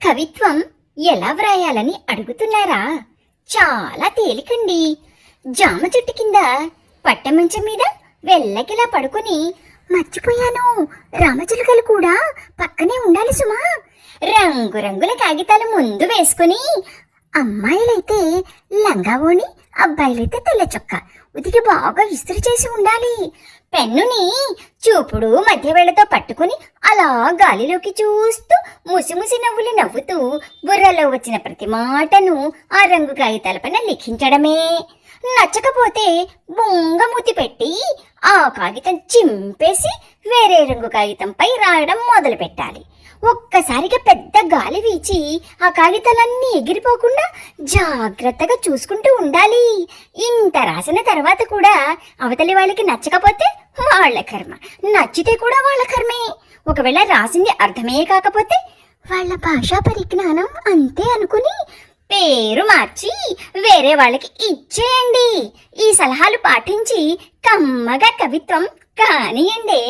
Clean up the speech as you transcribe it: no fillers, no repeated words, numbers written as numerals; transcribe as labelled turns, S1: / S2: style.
S1: కవిత్వం ఎలా వ్రాయాలని అడుగుతున్నారా? చాలా తేలికండి. జామ చెట్టు కింద పట్టమంచం మీద వెళ్ళకిలా పడుకుని మర్చిపోయాను, రామచిలుకలు కూడా పక్కనే ఉండాలి సుమా. రంగురంగుల కాగితాలు ముందు వేసుకుని, అమ్మాయిలైతే లంగా ఓణి, అబ్బాయిలైతే తెల్ల చొక్క ఉతికి బాగా ఇస్త్రీ చేసి ఉండాలి. పెన్నుని చూపుడు మధ్య వేళతో పట్టుకుని అలా గాలిలోకి చూస్తూ ముసిముసి నవ్వులు నవ్వుతూ బుర్రలో వచ్చిన ప్రతి మాటను ఆ రంగు కాగితాలపైన లిఖించడమే. నచ్చకపోతే బొంగమూతి పెట్టి ఆ కాగితం చింపేసి వేరే రంగు కాగితంపై రాయడం మొదలు పెట్టాలి. ఒక్కసారిగా పెద్ద గాలి వీచి ఆ కాగితాలన్నీ ఎగిరిపోకుండా జాగ్రత్తగా చూసుకుంటూ ఉండాలి. ఇంత రాసిన తర్వాత కూడా అవతలి వాళ్ళకి నచ్చకపోతే వాళ్ళ కర్మ, నచ్చితే కూడా వాళ్ళ కర్మే. ఒకవేళ రాసింది అర్థమే కాకపోతే వాళ్ళ భాషా పరిజ్ఞానం అంతే అనుకుని పేరు మార్చి వేరే వాళ్ళకి ఇచ్చేయండి. ఈ సలహాలు పాటించి కమ్మగా కవిత్వం కానియండి.